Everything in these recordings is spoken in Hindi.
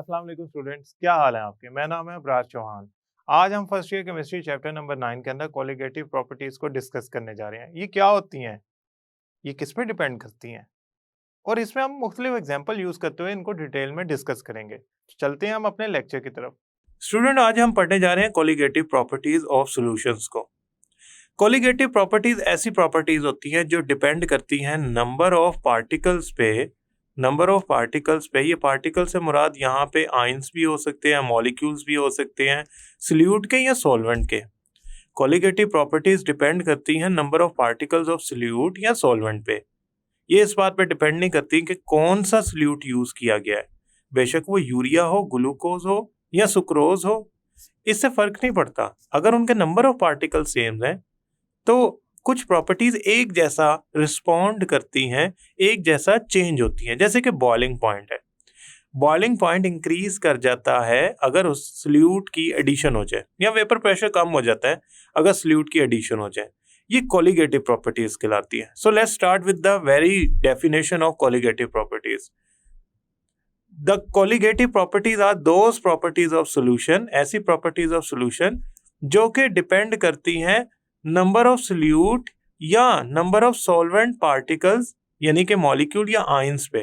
अस्सलाम वालेकुम स्टूडेंट्स, क्या हाल है आपके। मेरा नाम है अबरार चौहान। आज हम first year chemistry chapter number 9 के अंदर कोलिगेटिव प्रॉपर्टीज को डिस्कस करने जा रहे हैं। ये क्या होती हैं, ये किस पे डिपेंड करती हैं और इसमें हम मुख्तलिफ एग्जांपल यूज करते हुए इनको डिटेल में डिस्कस करेंगे। तो चलते हैं हम अपने लेक्चर की तरफ। स्टूडेंट, आज हम पढ़ने जा रहे हैं कोलिगेटिव प्रॉपर्टीज ऑफ सॉल्यूशंस को। कोलिगेटिव प्रॉपर्टीज ऐसी प्रॉपर्टीज होती हैं जो डिपेंड करती हैं नंबर ऑफ पार्टिकल्स पे। ये पार्टिकल से मुराद यहाँ पे आयंस भी हो सकते हैं, मॉलिक्यूल्स भी हो सकते हैं, सॉल्यूट के या सॉल्वेंट के। कोलिगेटिव प्रॉपर्टीज डिपेंड करती हैं number of particles of solute या सॉल्वेंट पे। ये इस बात पे डिपेंड नहीं करती कि कौन सा सॉल्यूट यूज किया गया है, बेशक वो यूरिया हो, ग्लूकोज हो या सुक्रोज हो, इससे फर्क नहीं पड़ता। अगर उनके नंबर ऑफ पार्टिकल सेम हैं तो कुछ प्रॉपर्टीज एक जैसा रिस्पॉन्ड करती हैं, एक जैसा चेंज होती हैं। जैसे कि बॉइलिंग पॉइंट है, बॉइलिंग पॉइंट इंक्रीज कर जाता है अगर उस सॉल्यूट की एडिशन हो जाए, या वेपर प्रेशर कम हो जाता है अगर सॉल्यूट की एडिशन हो जाए। ये कोलिगेटिव प्रॉपर्टीज कहलाती है। So let's start with the very definition of colligative properties. The colligative properties are those properties of solution, ऐसी प्रॉपर्टीज ऑफ सॉल्यूशन जो कि डिपेंड करती हैं नंबर ऑफ सॉल्यूट या नंबर ऑफ सॉल्वेंट पार्टिकल्स यानी कि मॉलिक्यूल या आयंस पे।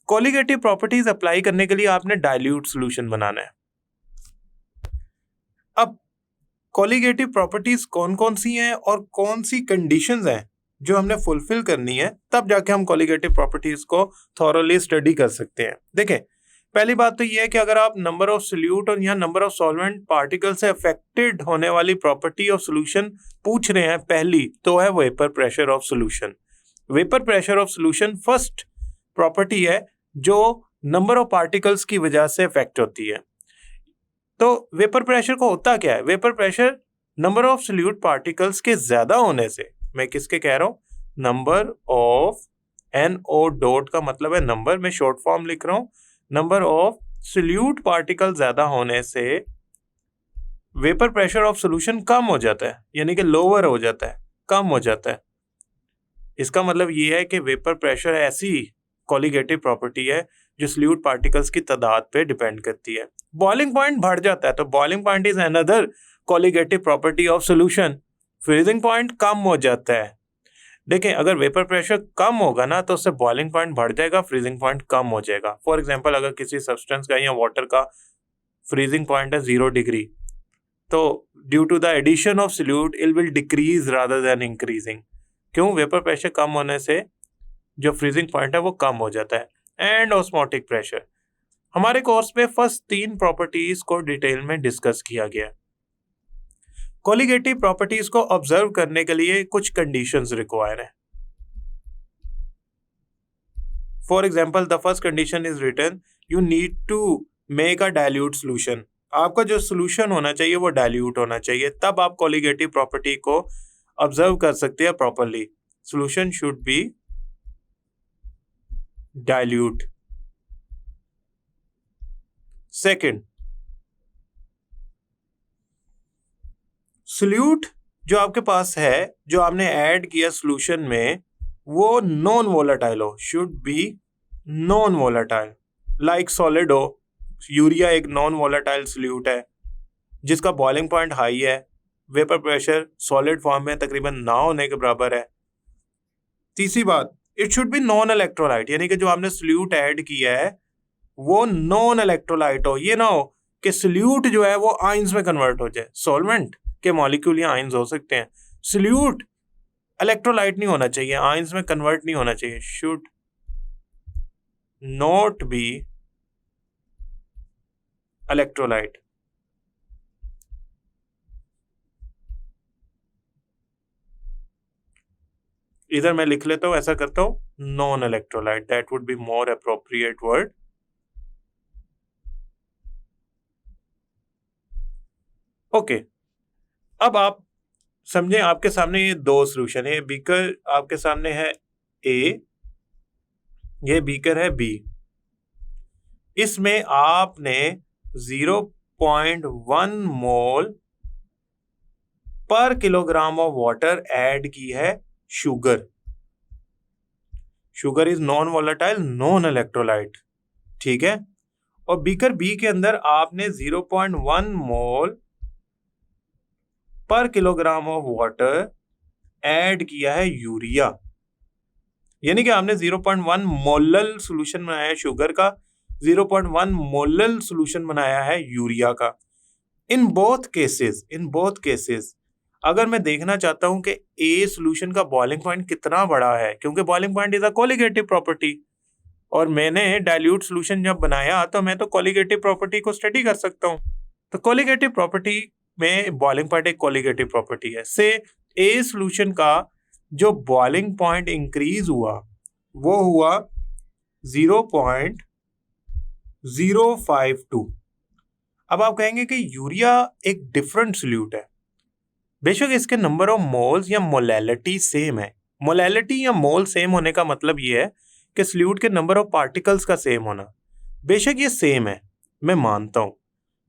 कोलिगेटिव प्रॉपर्टीज अप्लाई करने के लिए आपने डाइल्यूट सॉल्यूशन बनाना है। अब कोलिगेटिव प्रॉपर्टीज कौन कौन सी हैं और कौन सी कंडीशंस हैं जो हमने फुलफिल करनी है, तब जाके हम कोलिगेटिव प्रॉपर्टीज को थॉरोली स्टडी कर सकते हैं। देखें, पहली बात तो यह है कि अगर आप नंबर ऑफ सॉल्यूट और या नंबर ऑफ सॉल्वेंट पार्टिकल से अफेक्टेड होने वाली प्रॉपर्टी ऑफ सॉल्यूशन पूछ रहे हैं, पहली तो है vapour pressure of solution. Vapour pressure of solution first property है जो नंबर ऑफ पार्टिकल्स की वजह से अफेक्ट होती है। तो वेपर प्रेशर को होता क्या है? Vapour pressure number of solute particles के ज्यादा होने से, मैं किसके कह रहा हूं, नंबर ऑफ NO डॉट का मतलब है नंबर, में शॉर्ट फॉर्म लिख रहा हूं, नंबर ऑफ सॉल्यूट पार्टिकल ज्यादा होने से वेपर प्रेशर ऑफ सॉल्यूशन कम हो जाता है, यानी कि लोअर हो जाता है, कम हो जाता है। इसका मतलब ये है कि वेपर प्रेशर ऐसी कोलिगेटिव प्रॉपर्टी है जो सॉल्यूट पार्टिकल्स की तादाद पे डिपेंड करती है। बॉइलिंग पॉइंट बढ़ जाता है तो boiling point is another colligative property of solution. Freezing point कम हो जाता है। देखें, अगर वेपर प्रेशर कम होगा ना तो उससे बॉइलिंग पॉइंट बढ़ जाएगा, फ्रीजिंग पॉइंट कम हो जाएगा। फॉर एग्जांपल, अगर किसी सब्सटेंस का या वाटर का फ्रीजिंग पॉइंट है 0 डिग्री, तो due to the addition of solute it will decrease rather than increasing. क्यों? वेपर प्रेशर कम होने से जो फ्रीजिंग पॉइंट है वो कम हो जाता है। एंड ऑस्मोटिक प्रेशर, हमारे कोर्स में फर्स्ट 3 प्रॉपर्टीज को डिटेल में डिस्कस किया गया है। कोलिगेटिव प्रॉपर्टीज को ऑब्जर्व करने के लिए कुछ कंडीशंस रिक्वायर है। For example, the first condition is written, you need to make a dilute solution. आपका जो सॉल्यूशन होना चाहिए वो डाइल्यूट होना चाहिए, तब आप कोलिगेटिव प्रॉपर्टी को ऑब्जर्व कर सकते हैं properly. Solution should be dilute. Second, solute जो आपके पास है, जो आपने ऐड किया सॉल्यूशन में, वो नॉन वोलेटाइल हो, should be non volatile, like solid हो। यूरिया एक नॉन वोलेटाइल सॉल्यूट है जिसका बॉइलिंग पॉइंट हाई है, वेपर प्रेशर सॉलिड फॉर्म में तकरीबन ना होने के बराबर है। तीसरी बात, it should be non electrolyte, यानी कि जो आपने सॉल्यूट ऐड किया है वो नॉन इलेक्ट्रोलाइट हो। ये ना हो कि सॉल्यूट जो है वो आयंस में कन्वर्ट हो जाए। सॉल्वेंट के मॉलिक्यूल या आयंस हो सकते हैं, सॉल्यूट इलेक्ट्रोलाइट नहीं होना चाहिए, आयंस में कन्वर्ट नहीं होना चाहिए। Should not be electrolyte. इधर मैं लिख लेता हूं, ऐसा करता हूं, non electrolyte, that would be more appropriate word. Okay, अब आप समझें, आपके सामने ये 2 सॉल्यूशन है। बीकर आपके सामने है A, ये बीकर है B। इसमें आपने 0.1 मोल पर किलोग्राम ऑफ वाटर ऐड की है sugar. Sugar is non volatile, non electrolyte, ठीक है। और बीकर बी के अंदर आपने 0.1 मोल पर किलोग्राम ऑफ वाटर ऐड किया है यूरिया, यानी कि आपने 0.1 मोलल सॉल्यूशन बनाया है शुगर का, 0.1 मोलल सॉल्यूशन बनाया है यूरिया का। इन बोथ केसेस अगर मैं देखना चाहता हूं कि ए सॉल्यूशन का बॉइलिंग पॉइंट कितना बड़ा है, क्योंकि boiling point is a colligative property, और मैंने डाइल्यूट सॉल्यूशन जब बनाया तो मैं तो कोलिगेटिव प्रॉपर्टी को स्टडी कर सकता हूं। तो कोलिगेटिव प्रॉपर्टी में बॉइलिंग पॉइंट एक कोलिगेटिव प्रॉपर्टी है। से ए सॉल्यूशन का जो बॉइलिंग पॉइंट इंक्रीज हुआ वो हुआ 0.052। अब आप कहेंगे कि यूरिया एक डिफरेंट सॉल्यूट है। बेशक इसके नंबर ऑफ मोल्स या मोलैलिटी सेम है। मोलैलिटी या मोल सेम होने का मतलब ये है कि सॉल्यूट के नंबर ऑफ पार्टिकल्स का सेम होना। बेशक ये सेम है, मैं मानता हूं,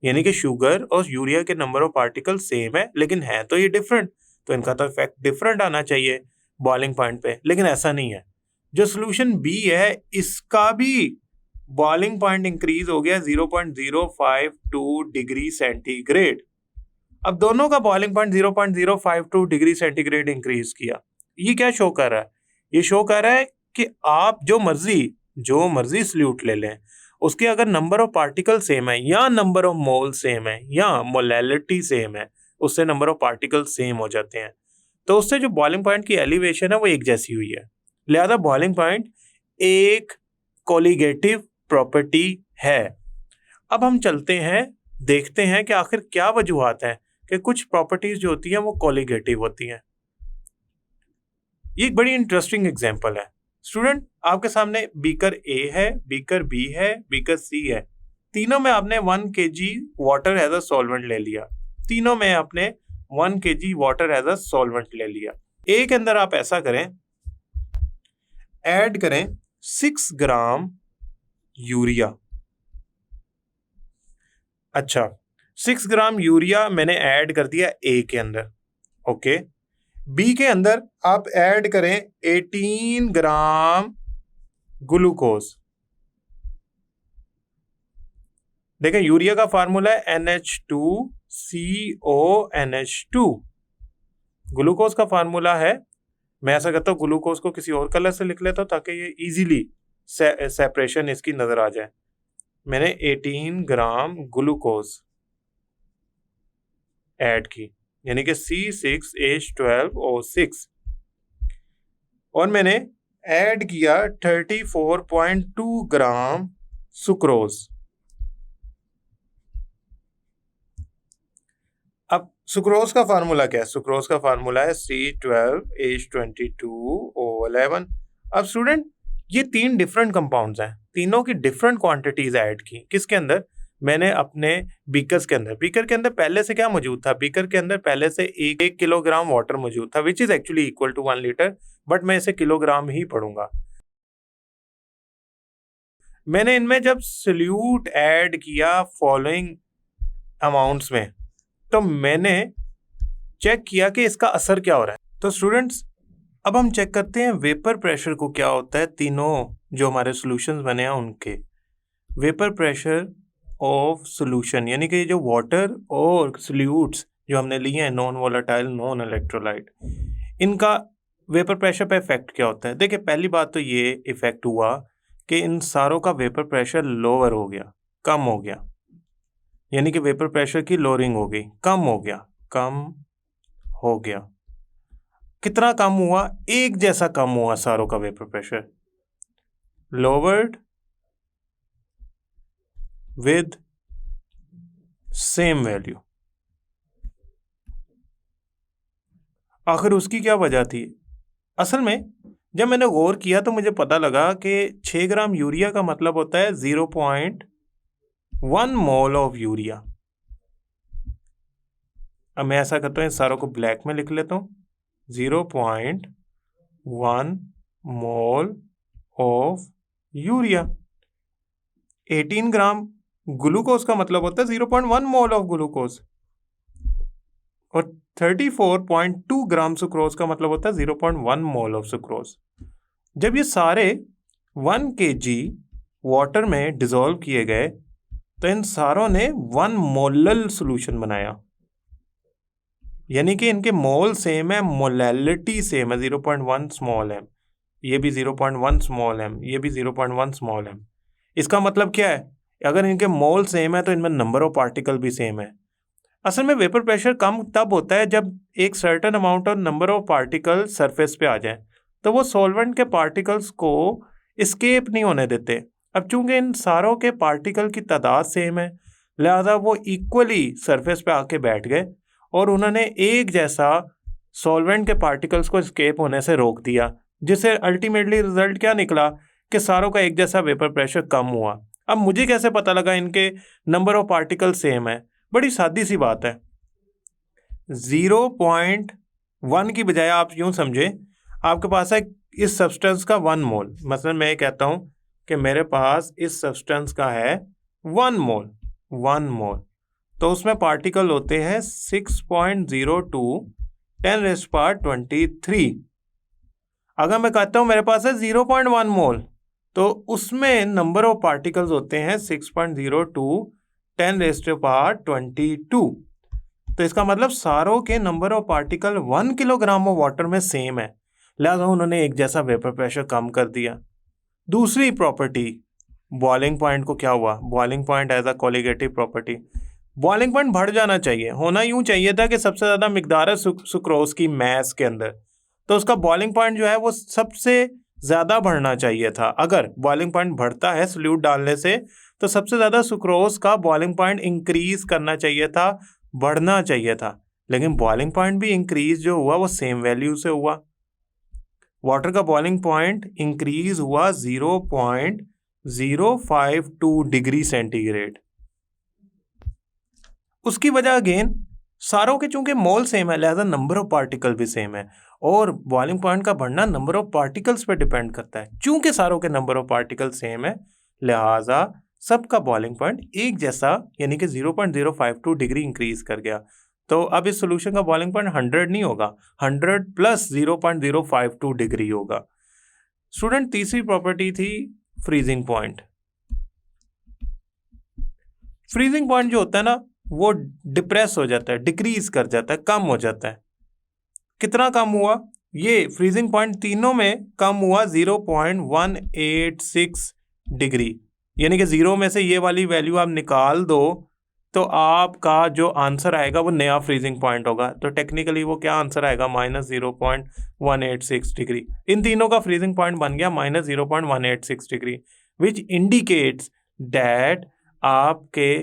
यानी कि शुगर और यूरिया के नंबर ऑफ पार्टिकल सेम है, लेकिन है तो ये डिफरेंट, तो इनका तो इफेक्ट डिफरेंट आना चाहिए बॉइलिंग पॉइंट पे, लेकिन ऐसा नहीं है। जो सॉल्यूशन बी है इसका भी बॉइलिंग पॉइंट इंक्रीज हो गया 0.052 डिग्री सेंटीग्रेड। अब दोनों का boiling point 0.052 degree centigrade increase किया। ये क्या शो कर रहा है? ये शो कर रहा है कि आप जो मर्जी सॉल्यूट ले लें, उसके अगर नंबर ऑफ पार्टिकल सेम है या नंबर ऑफ मोल सेम है या मोलैलिटी सेम है, उससे नंबर ऑफ पार्टिकल सेम हो जाते हैं, तो उससे जो बॉइलिंग पॉइंट की एलिवेशन है वो एक जैसी हुई है। लिहाजा बॉइलिंग पॉइंट एक कोलिगेटिव प्रॉपर्टी है। अब हम चलते हैं, देखते हैं कि आखिर क्या वजूहात हैं कि कुछ प्रॉपर्टीज जो होती हैं वो कोलिगेटिव होती हैं। ये एक बड़ी इंटरेस्टिंग एग्जांपल है। स्टूडेंट, आपके सामने बीकर ए है, बीकर बी है, बीकर सी है। तीनों में आपने 1 kg water as a solvent ले लिया। तीनों में आपने 1 kg water as a solvent ले लिया। ए के अंदर आप ऐसा करें, ऐड करें 6 ग्राम यूरिया। अच्छा, 6 ग्राम यूरिया मैंने ऐड कर दिया ए के अंदर। ओके, बी के अंदर आप ऐड करें 18 ग्राम ग्लूकोज। देखें, यूरिया का फार्मूला है NH2CONH2। ग्लूकोज का फार्मूला है, मैं ऐसा करता हूं ग्लूकोज को किसी और कलर से लिख लेता हूं ताकि ये इजीली सेपरेशन इसकी नजर आ जाए। मैंने 18 ग्राम ग्लूकोज ऐड की, यानी कि C6H12O6, और मैंने ऐड किया 34.2 ग्राम सुक्रोज। अब सुक्रोज का फार्मूला क्या है? सुक्रोज का फार्मूला है C12H22O11। अब स्टूडेंट, ये 3 डिफरेंट कंपाउंड्स हैं, तीनों की डिफरेंट क्वांटिटीज ऐड की। किसके अंदर? मैंने अपने बीकर्स के अंदर। बीकर के अंदर पहले से क्या मौजूद था? बीकर के अंदर पहले से 1 किलोग्राम वाटर मौजूद था, which is actually equal to 1 litre, but मैं इसे किलोग्राम ही पढ़ूंगा। मैंने इनमें जब सॉल्यूट ऐड किया फॉलोइंग अमाउंट्स में, तो मैंने चेक किया कि इसका असर क्या हो रहा है। तो स्टूडेंट्स, अब हम चेक करते हैं वेपर प्रेशर को क्या होता है। तीनों जो हमारे सॉल्यूशंस बने हैं उनके वेपर प्रेशर ऑफ सॉल्यूशन, यानी कि जो वाटर और सॉल्यूट्स जो हमने लिए हैं, नॉन वोलेटाइल, नॉन इलेक्ट्रोलाइट, इनका वेपर प्रेशर पे इफेक्ट क्या होता है। देखिए, पहली बात तो ये इफेक्ट हुआ कि इन सारों का वेपर प्रेशर लोअर हो गया, कम हो गया, यानी कि वेपर प्रेशर की लोअरिंग हो गई, कम हो गया। कितना कम हुआ? एक जैसा कम हुआ सारों का vapour pressure, lowered with same value. आखिर उसकी क्या वजह थी? असल में जब मैंने गौर किया तो मुझे पता लगा कि 6 ग्राम यूरिया का मतलब होता है 0.1 मोल ऑफ यूरिया। अब मैं ऐसा करता हूँ, इन सारों को ब्लैक में लिख लेता हूँ, 0.1 mole of urea. 18 gram glucose का मतलब होता है 0.1 मोल ऑफ ग्लूकोज, और 34.2 ग्राम सुक्रोज का मतलब होता है 0.1 मोल ऑफ सुक्रोज। जब ये सारे 1 kg वाटर में डिसॉल्व किए गए तो इन सारों ने 1 मोलल सोल्यूशन बनाया, यानी कि इनके मोल सेम है, मोलैलिटी सेम है, 0.1 स्मॉल एम, ये भी 0.1 स्मॉल एम, ये भी 0.1 स्मॉल एम। इसका मतलब क्या है? अगर इनके मोल सेम है तो इनमें नंबर ऑफ पार्टिकल भी सेम है। असल में वेपर प्रेशर कम तब होता है जब एक certain amount of number of particle surface पे आ जाए, तो वो सॉल्वेंट के पार्टिकल्स को एस्केप नहीं होने देते। अब चूंकि इन सारों के पार्टिकल की तादाद सेम है, लिहाजा वो इक्वली सरफेस पे आके बैठ गए और उन्होंने एक जैसा सॉल्वेंट के पार्टिकल्स को एस्केप होने से रोक दिया, जिससे अल्टीमेटली रिजल्ट क्या निकला कि सारों का एक जैसा वेपर प्रेशर कम हुआ। अब मुझे कैसे पता लगा इनके नंबर ऑफ पार्टिकल सेम है? बड़ी सादी सी बात है। 0.1 की बजाय आप यूं समझे, आपके पास है इस सब्सटेंस का 1 मोल। मसलन मैं ये कहता हूं कि मेरे पास इस सब्सटेंस का है 1 मोल, 1 मोल, तो उसमें पार्टिकल होते हैं 6.02 10⁻23। अगर मैं कहता हूं मेरे पास है 0.1 मोल, तो उसमें नंबर ऑफ पार्टिकल्स होते हैं 6.02 10⁻22। तो इसका मतलब सारों के number of particle 1 kilogram of water में सेम है, लिहाजा उन्होंने एक जैसा वेपर प्रेशर कम कर दिया। दूसरी प्रॉपर्टी, बॉइलिंग पॉइंट को क्या हुआ? Boiling point as a colligative property, boiling point बढ़ जाना चाहिए। होना यूं चाहिए था कि सबसे ज़्यादा मिकदार है सुक्रोज की मैस के अंदर, तो उसका बॉइलिंग पॉइंट जो है वो सबसे ज़्यादा बढ़ना चाहिए था। अगर बॉइलिंग पॉइंट बढ़ता है सोल्यूट डालने से, तो सबसे ज़्यादा सुक्रोज का बॉइलिंग पॉइंट इंक्रीज करना चाहिए था, बढ़ना चाहिए था। लेकिन बॉइलिंग पॉइंट भी इंक्रीज जो हुआ वो सेम वैल्यू से हुआ। वाटर का बॉइलिंग पॉइंट इंक्रीज हुआ 0.052 डिग्री सेंटीग्रेड। उसकी वजह अगेन सारों के चूंकि मोल सेम है, लिहाजा नंबर ऑफ पार्टिकल भी सेम है, और बॉइलिंग पॉइंट का बढ़ना नंबर ऑफ पार्टिकल्स पे डिपेंड करता है। चूंकि सारों के नंबर ऑफ पार्टिकल सेम है, लिहाजा सबका बॉइलिंग पॉइंट एक जैसा, यानी कि 0.052 डिग्री इंक्रीज कर गया। तो अब इस सोल्यूशन का बॉइलिंग पॉइंट 100 नहीं होगा, 100 प्लस 0.052 डिग्री होगा। स्टूडेंट, तीसरी प्रॉपर्टी थी फ्रीजिंग पॉइंट। फ्रीजिंग पॉइंट जो होता है ना, वो डिप्रेस हो जाता है, डिक्रीज कर जाता है, कम हो जाता है। कितना कम हुआ? ये फ्रीजिंग पॉइंट तीनों में कम हुआ 0.186 डिग्री, यानी कि 0 में से ये वाली वैल्यू आप निकाल दो तो आपका जो आंसर आएगा वो नया फ्रीजिंग पॉइंट होगा। तो टेक्निकली वो क्या आंसर आएगा? -0.186 डिग्री। इन तीनों का फ्रीजिंग पॉइंट बन गया -0.186 डिग्री, विच इंडिकेट्स दैट आपके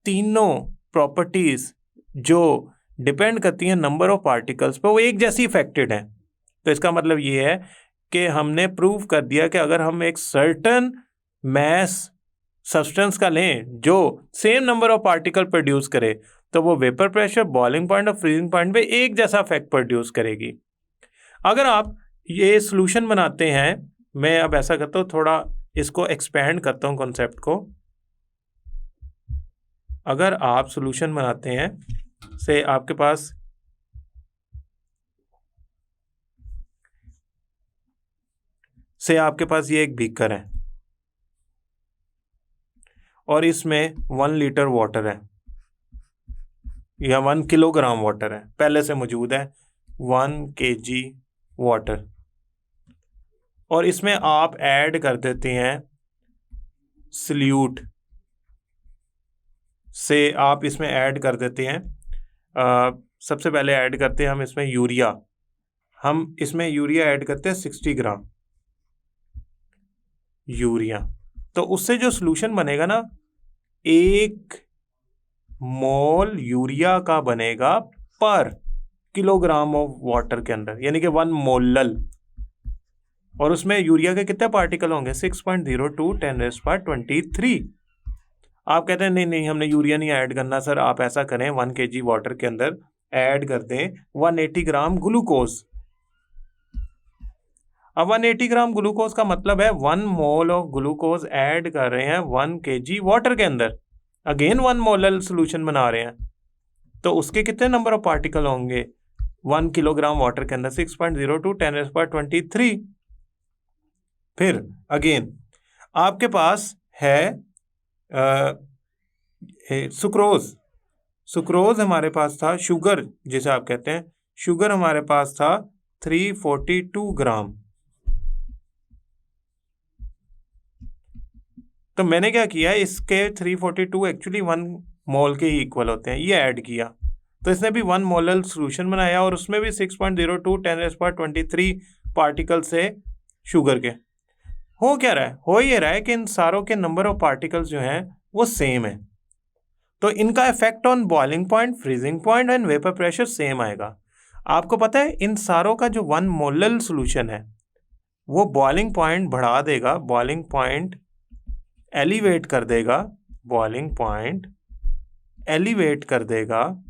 तीनों प्रॉपर्टीज जो डिपेंड करती हैं नंबर ऑफ पार्टिकल्स पर, वो एक जैसी इफेक्टेड हैं। तो इसका मतलब ये है कि हमने प्रूव कर दिया कि अगर हम एक सर्टेन मैस सब्सटेंस का लें जो same number of particle produce करे, तो वो वेपर प्रेशर, बॉइलिंग पॉइंट और फ्रीजिंग पॉइंट पे एक जैसा इफेक्ट प्रोड्यूस करेगी। अगर आप ये सोल्यूशन बनाते हैं, मैं अब ऐसा करता हूँ, थोड़ा इसको एक्सपेंड करता हूँ कॉन्सेप्ट को। अगर आप सोल्यूशन बनाते हैं, से आपके पास ये एक बीकर है और इसमें 1 लीटर वाटर है या 1 किलोग्राम वाटर है, पहले से मौजूद है 1 kg वाटर, और इसमें आप ऐड कर देते हैं सल्यूट से, आप इसमें ऐड कर देते हैं सबसे पहले ऐड करते हैं हम इसमें यूरिया। हम इसमें यूरिया ऐड करते हैं 60 ग्राम यूरिया। तो उससे जो सोल्यूशन बनेगा ना, 1 मोल यूरिया का बनेगा पर किलोग्राम ऑफ वाटर के अंदर, यानी कि 1 मोलल। और उसमें यूरिया के कितने पार्टिकल होंगे? 6.02 10⁻23। आप कहते हैं नहीं नहीं, हमने यूरिया नहीं ऐड करना। सर आप ऐसा करें, 1 kg वाटर के अंदर ऐड कर दें 180 ग्राम ग्लूकोज। अब 180 ग्राम ग्लूकोज का मतलब है 1 मोल ऑफ ग्लूकोज ऐड कर रहे हैं 1 kg वाटर के अंदर, अगेन 1 मोलल सोल्यूशन बना रहे हैं। तो उसके कितने नंबर ऑफ पार्टिकल होंगे 1 किलोग्राम वाटर के अंदर? 6.02 10⁻23। फिर अगेन आपके पास है सुक्रोज, सुक्रोज हमारे पास था, शुगर जिसे आप कहते हैं, शुगर हमारे पास था 342 ग्राम। तो मैंने क्या किया, इसके 342 एक्चुअली 1 मोल के ही इक्वल होते हैं, ये ऐड किया, तो इसने भी 1 मोलल सोल्यूशन बनाया और उसमें भी 6.02 10⁻23 पार्टिकल्स से शुगर के। हो क्या रहा है, हो ये रहा है कि इन सारों के नंबर ऑफ पार्टिकल्स जो हैं वो सेम है, तो इनका effect on boiling point, freezing point and vapour pressure same आएगा। आपको पता है इन सारों का जो 1 मोलल सोल्यूशन है वो बॉइलिंग पॉइंट बढ़ा देगा, बॉइलिंग पॉइंट एलिवेट कर देगा, बॉइलिंग पॉइंट एलिवेट कर देगा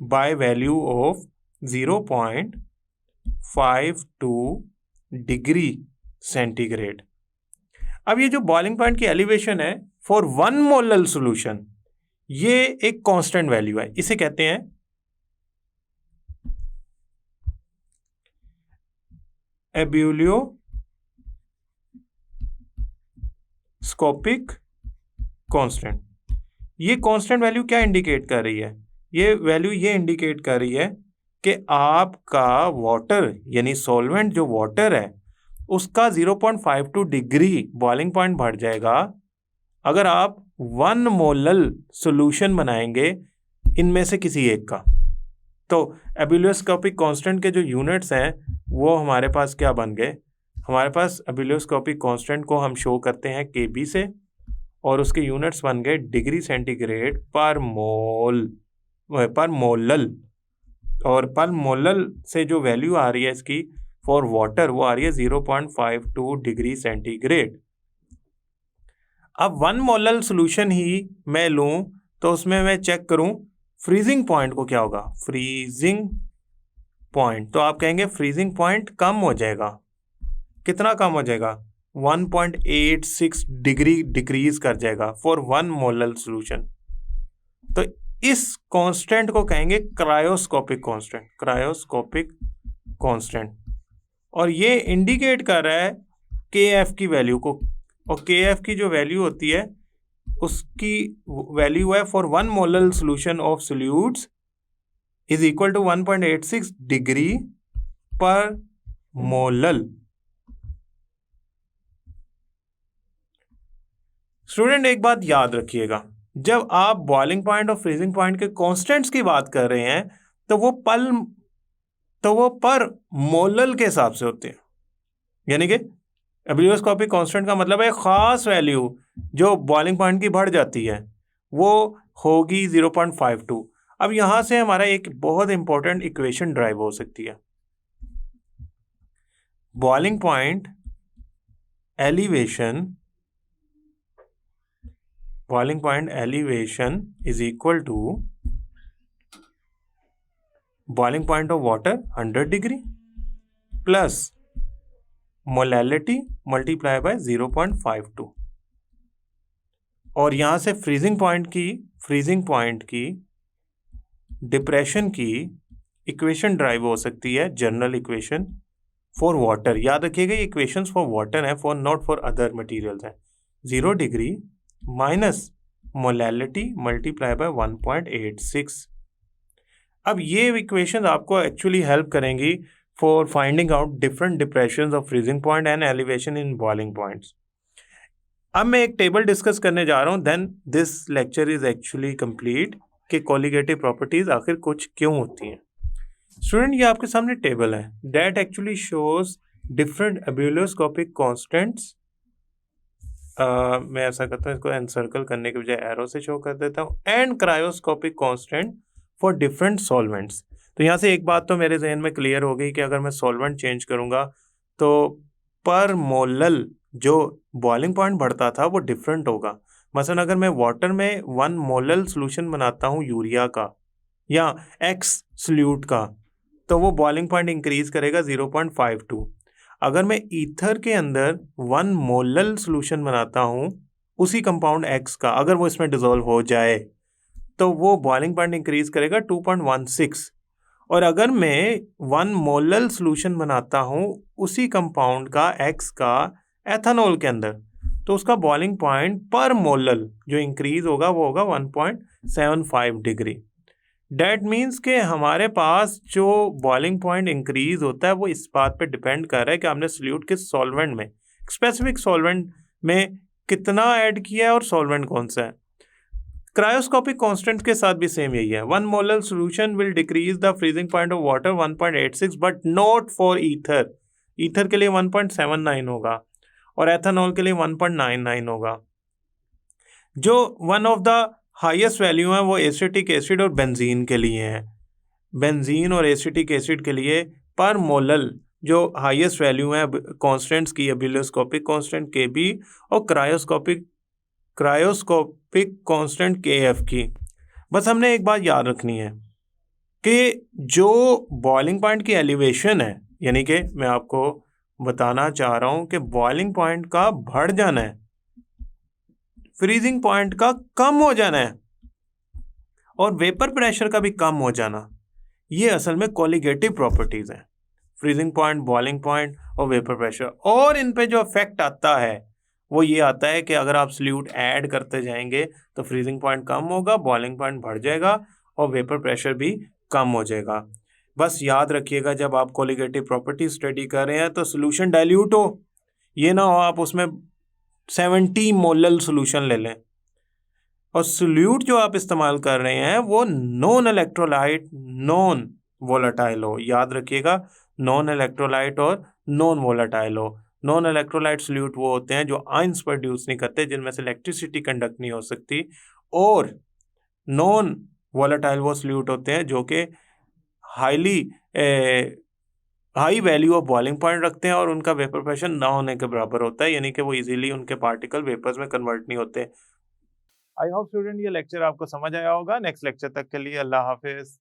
by value of 0.52 degree centigrade. अब ये जो बॉइलिंग पॉइंट की एलिवेशन है फॉर 1 मोलल सॉल्यूशन, ये एक कांस्टेंट वैल्यू है, इसे कहते हैं एब्यूलियोस्कोपिक कांस्टेंट। ये कांस्टेंट वैल्यू क्या इंडिकेट कर रही है, ये वैल्यू ये इंडिकेट कर रही है कि आपका वाटर यानी सॉल्वेंट जो वाटर है उसका 0.52 डिग्री बॉइलिंग पॉइंट बढ़ जाएगा अगर आप 1 मोलल सॉल्यूशन बनाएंगे इनमें से किसी एक का। तो एब्यूलियोस्कोपिक कांस्टेंट के जो यूनिट्स हैं वो हमारे पास क्या बन गए, हमारे पास एब्यूलियोस्कोपिक कांस्टेंट को हम शो करते हैं केबी से और उसके यूनिट्स बन गए डिग्री सेंटीग्रेड पर मोल, पर मोलल, और पर मोलल से जो वैल्यू आ रही है इसकी फॉर वाटर वो आ रही है 0.52 डिग्री सेंटीग्रेड। अब 1 मोलल सॉल्यूशन ही मैं लूं तो उसमें मैं चेक करूं फ्रीजिंग पॉइंट को क्या होगा, फ्रीजिंग पॉइंट, तो आप कहेंगे फ्रीजिंग पॉइंट कम हो जाएगा, कितना कम हो जाएगा, 1.86 डिग्री डिक्रीज कर जाएगा फॉर 1 मोलल सॉल्यूशन। तो इस कांस्टेंट को कहेंगे क्रायोस्कोपिक कांस्टेंट, क्रायोस्कोपिक कांस्टेंट, और ये इंडिकेट कर रहा है KF की वैल्यू को, और KF की जो वैल्यू होती है उसकी वैल्यू है for 1 molal solution of solutes is equal to 1.86 degree per molal. Student एक बात याद रखिएगा, जब आप बॉइलिंग पॉइंट और फ्रीजिंग पॉइंट के कांस्टेंट्स की बात कर रहे हैं तो वो पर मोलल के हिसाब से होते हैं, यानी कि एब्यूलियोस्कोपिक कांस्टेंट का मतलब है खास वैल्यू जो बॉइलिंग पॉइंट की बढ़ जाती है वो होगी 0.52। अब यहां से हमारा एक बहुत इंपॉर्टेंट इक्वेशन ड्राइव हो सकती है, boiling point elevation, boiling point elevation is equal to boiling point of water 100 degree plus molality multiply by 0.52, और यहां से फ्रीजिंग पॉइंट की डिप्रेशन की इक्वेशन ड्राइव हो सकती है, जनरल इक्वेशन फॉर वाटर। याद रखिएगा ये इक्वेशंस फॉर वाटर है, for not for other materials है। 0 degree minus molality multiply by 1.86। अब ये इक्वेशन आपको एक्चुअली हेल्प करेंगी for finding out different depressions of freezing point and elevation in boiling points. अब मैं एक टेबल डिस्कस करने जा रहा हूं, then this lecture is actually complete कि कोलिगेटिव प्रॉपर्टीज आखिर कुछ क्यों होती हैं। स्टूडेंट ये आपके सामने टेबल है that actually shows different ebullioscopic constants. मैं ऐसा करता हूँ, इसको एनसर्कल करने के बजाय एरो से शो कर देता हूँ, and cryoscopic constant for different solvents. तो यहाँ से एक बात तो मेरे जहन में क्लियर हो गई कि अगर मैं सॉल्वेंट चेंज करूँगा तो पर मोलल जो बॉइलिंग पॉइंट बढ़ता था वो डिफरेंट होगा। मसलन अगर मैं वाटर में 1 मोलल सोल्यूशन बनाता हूँ यूरिया का या X सोल्यूट का तो वो बॉइलिंग पॉइंट इंक्रीज करेगा 0.52। अगर मैं ईथर के अंदर 1 मोलल सोल्यूशन बनाता हूँ उसी कंपाउंड X का, अगर वो इसमें डिसॉल्व हो जाए तो वो बॉइलिंग पॉइंट इंक्रीज करेगा 2.16। और अगर मैं 1 मोलल सोल्यूशन बनाता हूँ उसी कंपाउंड का X का एथेनॉल के अंदर तो उसका बॉइलिंग पॉइंट पर मोलल जो इंक्रीज होगा वो होगा 1.75 डिग्री। डैट मीन्स कि हमारे पास जो बॉइलिंग पॉइंट इंक्रीज होता है वो इस बात पे डिपेंड कर रहा है कि हमने सोल्यूट किस सॉल्वेंट में, स्पेसिफिक सॉल्वेंट में कितना ऐड किया है और सॉल्वेंट कौन सा है। क्रायोस्कोपिक कांस्टेंट के साथ भी सेम यही है। 1 molar solution will decrease the freezing point of water 1.86 but not for ether. Ether के लिए 1.79 होगा और एथेनॉल के लिए 1.99 होगा। जो one of the highest value है वो एसिटिक एसिड और बेंजीन के लिए है। बेंजीन और एसिटिक एसिड के लिए पर मोलल जो हाईएस्ट वैल्यू है कांस्टेंट्स की, बिलियोस्कोपिक कांस्टेंट Kb और क्रायोस्कोपिक कांस्टेंट Kf की। बस हमने एक बात याद रखनी है कि जो बॉइलिंग पॉइंट की एलिवेशन है, यानी कि मैं आपको बताना चाह रहा हूं कि बॉइलिंग पॉइंट का बढ़ जाना है, फ्रीजिंग पॉइंट का कम हो जाना है और वेपर प्रेशर का भी कम हो जाना, ये असल में कोलिगेटिव प्रॉपर्टीज हैं। फ्रीजिंग पॉइंट, बॉइलिंग पॉइंट और वेपर प्रेशर। और इन पे जो इफेक्ट आता है वो ये आता है कि अगर आप सॉल्यूट ऐड करते जाएंगे तो फ्रीजिंग पॉइंट कम होगा, बॉइलिंग पॉइंट बढ़ जाएगा और वेपर प्रेशर भी कम हो जाएगा। बस याद रखिएगा जब आप कोलिगेटिव प्रॉपर्टी स्टडी कर रहे हैं तो सोल्यूशन डाइल्यूट हो, ये ना हो आप उसमें 70 मोलल सोल्यूशन ले लें। और सोल्यूट जो आप इस्तेमाल कर रहे हैं वो नॉन इलेक्ट्रोलाइट नॉन वोलेटाइल हो। याद रखिएगा, नॉन इलेक्ट्रोलाइट और नॉन वोलेटाइल हो। नॉन इलेक्ट्रोलाइट सोल्यूट वो होते हैं जो आयंस प्रोड्यूस नहीं करते, जिनमें से इलेक्ट्रिसिटी कंडक्ट नहीं हो सकती, और नॉन वोलेटाइल वो सोल्यूट होते हैं जो कि high value of boiling point रखते हैं और उनका वेपर प्रेशर ना होने के बराबर होता है, यानी कि वो इजीली उनके पार्टिकल वेपर्स में कन्वर्ट नहीं होते। आई होप स्टूडेंट ये लेक्चर आपको समझ आया होगा। नेक्स्ट लेक्चर तक के लिए अल्लाह हाफिज।